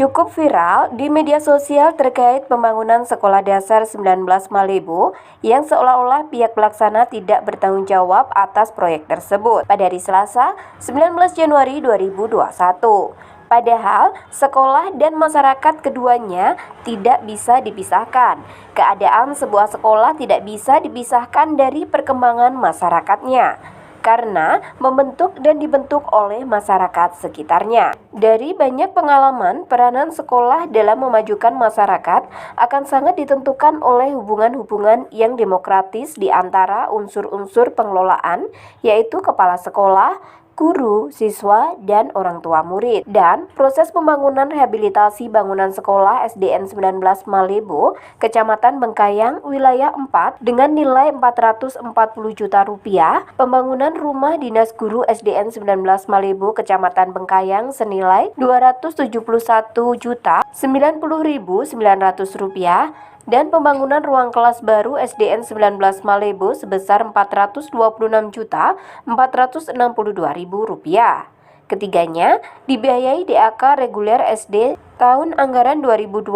Cukup viral di media sosial terkait pembangunan Sekolah Dasar 19 Malibu yang seolah-olah pihak pelaksana tidak bertanggung jawab atas proyek tersebut pada hari Selasa 19 Januari 2021. Padahal sekolah dan masyarakat keduanya tidak bisa dipisahkan. Keadaan sebuah sekolah tidak bisa dipisahkan dari perkembangan masyarakatnya, karena membentuk dan dibentuk oleh masyarakat sekitarnya. Dari banyak pengalaman, peranan sekolah dalam memajukan masyarakat akan sangat ditentukan oleh hubungan-hubungan yang demokratis di antara unsur-unsur pengelolaan, yaitu kepala sekolah, guru, siswa, dan orang tua murid. Dan proses pembangunan rehabilitasi bangunan sekolah SDN 19 Malibu, Kecamatan Bengkayang, Wilayah 4 dengan nilai 440 juta rupiah, pembangunan rumah dinas guru SDN 19 Malibu, Kecamatan Bengkayang senilai 271 juta 90.900 rupiah, dan pembangunan ruang kelas baru SDN 19 Malibu sebesar 426.462.000 rupiah. Ketiganya dibiayai DAK reguler SD tahun anggaran 2020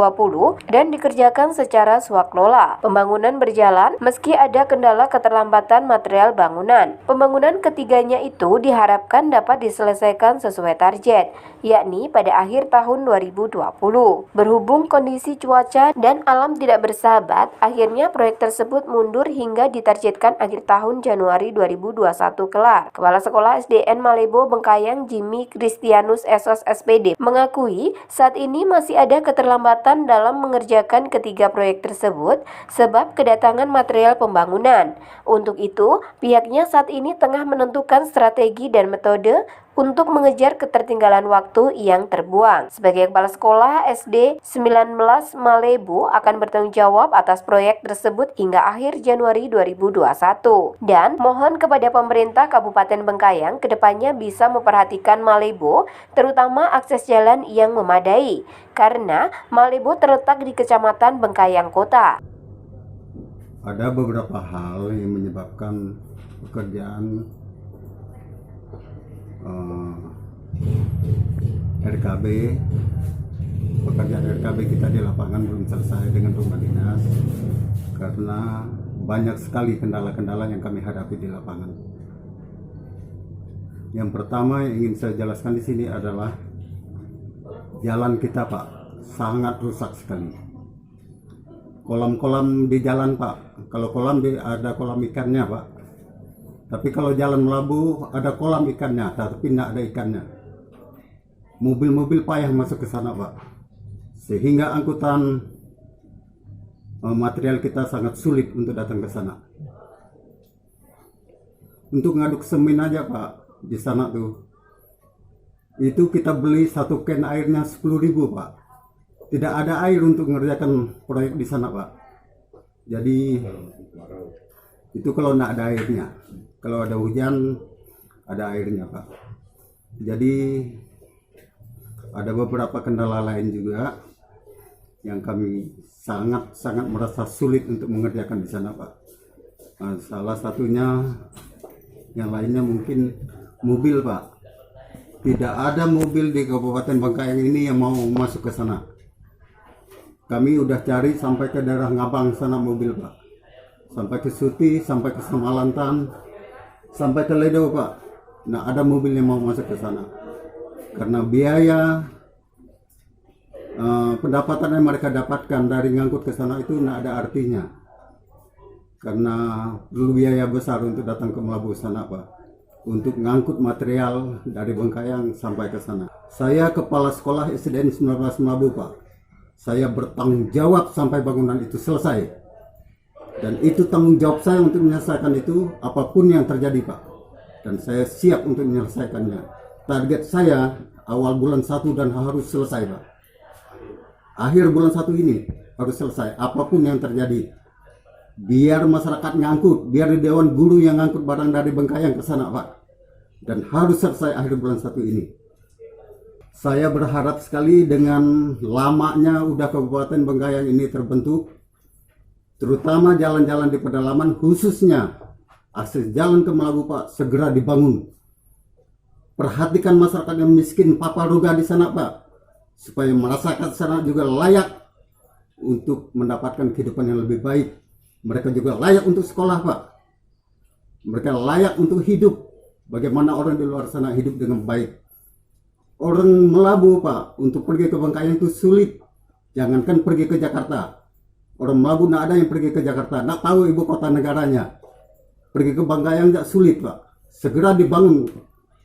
dan dikerjakan secara swaklola. Pembangunan berjalan meski ada kendala keterlambatan material bangunan. Pembangunan ketiganya itu diharapkan dapat diselesaikan sesuai target, yakni pada akhir tahun 2020. Berhubung kondisi cuaca dan alam tidak bersahabat, akhirnya proyek tersebut mundur hingga ditargetkan akhir tahun Januari 2021 kelar. Kepala Sekolah SDN Malibu Bengkayang Jimmy Kristianus SOS SPD mengakui saat ini masih ada keterlambatan dalam mengerjakan ketiga proyek tersebut sebab kedatangan material pembangunan. Untuk itu, pihaknya saat ini tengah menentukan strategi dan metode untuk mengejar ketertinggalan waktu yang terbuang. Sebagai kepala sekolah SD 19 Malibu akan bertanggung jawab atas proyek tersebut hingga akhir Januari 2021. Dan mohon kepada pemerintah Kabupaten Bengkayang kedepannya bisa memperhatikan Malibu, terutama akses jalan yang memadai, karena Malibu terletak di Kecamatan Bengkayang Kota. Ada beberapa hal yang menyebabkan pekerjaan pekerjaan RKB kita di lapangan belum selesai dengan rumah dinas karena banyak sekali kendala-kendala yang kami hadapi di lapangan. Yang pertama yang ingin saya jelaskan di sini adalah jalan kita, Pak, sangat rusak sekali. Kolam-kolam di jalan, Pak, kalau kolam ada kolam ikannya, Pak. Tapi kalau jalan Melabu ada kolam ikannya, tapi tidak ada ikannya. Mobil-mobil payah masuk ke sana, Pak. Sehingga angkutan material kita sangat sulit untuk datang ke sana. Untuk ngaduk semen aja, Pak, di sana tuh. Itu kita beli satu can airnya 10.000, Pak. Tidak ada air untuk mengerjakan proyek di sana, Pak. Jadi itu kalau tidak ada airnya. Kalau ada hujan, ada airnya, Pak. Jadi ada beberapa kendala lain juga yang kami sangat merasa sulit untuk mengerjakan di sana, Pak. Salah satunya, yang lainnya mungkin mobil, Pak. Tidak ada mobil di Kabupaten Bengkayang ini yang mau masuk ke sana. Kami udah cari sampai ke daerah Ngabang sana mobil, Pak. Sampai ke Suti, sampai ke Samalantan, sampai ke Ledo, Pak. Nah, ada mobil yang mau masuk ke sana. Karena biaya pendapatan yang mereka dapatkan dari ngangkut ke sana itu tidak ada artinya. Karena perlu biaya besar untuk datang ke Melabu sana, Pak. Untuk ngangkut material dari Bengkayang sampai ke sana. Saya kepala sekolah SDN 19 Melabu, Pak. Saya bertanggung jawab sampai bangunan itu selesai. Dan itu tanggung jawab saya untuk menyelesaikan itu apapun yang terjadi, Pak. Dan saya siap untuk menyelesaikannya. Target saya awal bulan 1 dan harus selesai, Pak. Akhir bulan 1 ini harus selesai apapun yang terjadi. Biar masyarakat ngangkut, biar Dewan Guru yang ngangkut barang dari Bengkayang ke sana, Pak. Dan harus selesai akhir bulan 1 ini. Saya berharap sekali dengan lamanya udah Kabupaten Bengkayang ini terbentuk, terutama jalan-jalan di pedalaman, khususnya akses jalan ke Melabu, Pak, segera dibangun. Perhatikan masyarakat yang miskin, paparuga di sana, Pak. supaya masyarakat sana juga layak untuk mendapatkan kehidupan yang lebih baik. Mereka juga layak untuk sekolah, Pak. Mereka layak untuk hidup. Bagaimana orang di luar sana hidup dengan baik. Orang Melabu, Pak, untuk pergi ke Bangkayan itu sulit. Jangankan pergi ke Jakarta. Orang Melabu tidak ada yang pergi ke Jakarta. Tidak tahu ibu kota negaranya. Pergi ke Bangkayan tidak sulit, Pak. Segera dibangun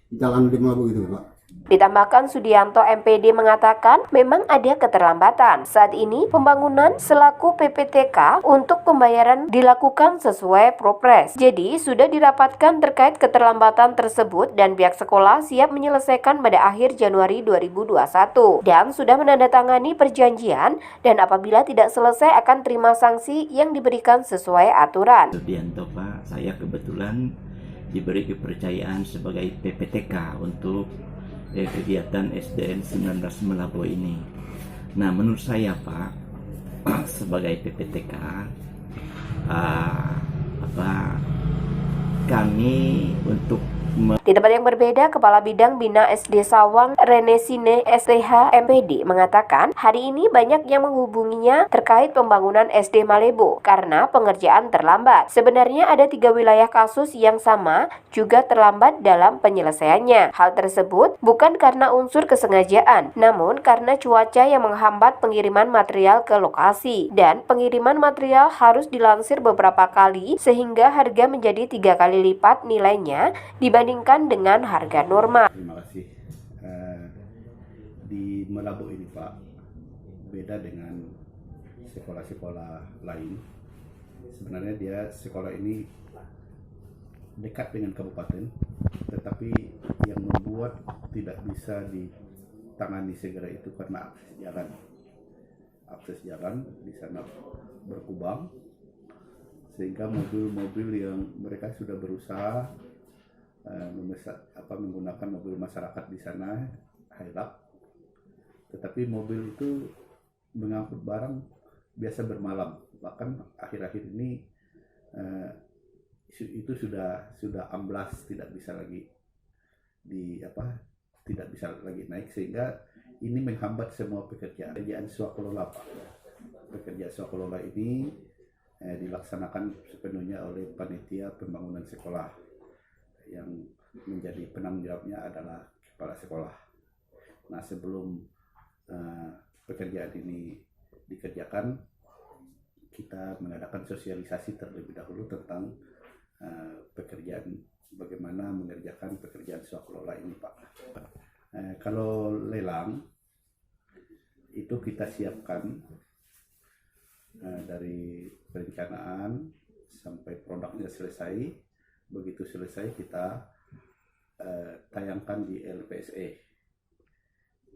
jalan di Melabu itu, Pak. Ditambahkan Sudianto MPD mengatakan memang ada keterlambatan. Saat ini pembangunan selaku PPTK untuk pembayaran dilakukan sesuai Propres. Jadi sudah dirapatkan terkait keterlambatan tersebut dan pihak sekolah siap menyelesaikan pada akhir Januari 2021 dan sudah menandatangani perjanjian dan apabila tidak selesai akan terima sanksi yang diberikan sesuai aturan. Sudianto, Pak, saya kebetulan diberi kepercayaan sebagai PPTK untuk kegiatan SDN 19 Melabu ini. Nah, menurut saya, Pak, sebagai PPTK, kami untuk Di tempat yang berbeda, Kepala Bidang Bina SD Sawang Renesine STH MPD mengatakan hari ini banyak yang menghubunginya terkait pembangunan SD Malebo karena pengerjaan terlambat. Sebenarnya ada 3 wilayah kasus yang sama juga terlambat dalam penyelesaiannya. Hal tersebut bukan karena unsur kesengajaan, namun karena cuaca yang menghambat pengiriman material ke lokasi. Dan pengiriman material harus dilansir beberapa kali sehingga harga menjadi 3 kali lipat nilainya dibandingkan dengan harga normal. Terima kasih. Di Melabu ini, Pak, beda dengan sekolah-sekolah lain. Sebenarnya dia sekolah ini dekat dengan kabupaten, tetapi yang membuat tidak bisa ditangani segera itu karena akses jalan. Akses jalan di sana berkubang, sehingga mobil-mobil yang mereka sudah berusaha menggunakan mobil masyarakat di sana, Hilux, tetapi mobil itu mengangkut barang biasa bermalam. Bahkan akhir-akhir ini itu sudah amblas, tidak bisa lagi naik, sehingga ini menghambat semua pekerjaan swakelola, Pak. Pekerjaan swakelola ini dilaksanakan sepenuhnya oleh panitia pembangunan sekolah, yang menjadi penanggung jawabnya adalah kepala sekolah. Nah, sebelum pekerjaan ini dikerjakan, kita mengadakan sosialisasi terlebih dahulu tentang bagaimana mengerjakan pekerjaan swakelola ini, Pak. Kalau lelang itu kita siapkan dari perencanaan sampai produknya selesai. Begitu selesai kita tayangkan di LPSE.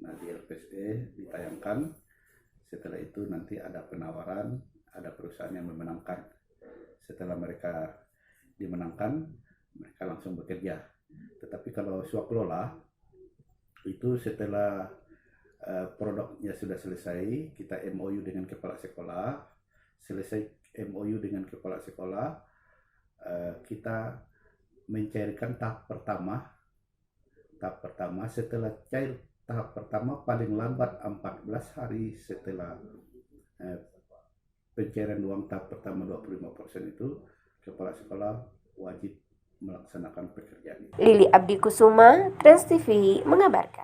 Nah, di LPSE ditayangkan. Setelah itu nanti ada penawaran, ada perusahaan yang memenangkan. Setelah mereka dimenangkan, mereka langsung bekerja. Tetapi kalau swakelola itu setelah produknya sudah selesai, kita MOU dengan kepala sekolah. Selesai MOU dengan kepala sekolah, kita mencairkan tahap pertama. Setelah cair tahap pertama, paling lambat 14 hari setelah pencairan uang tahap pertama 25% itu, kepala sekolah wajib melaksanakan pekerjaan itu. Lili Abdi Kusuma, Trans TV mengabarkan.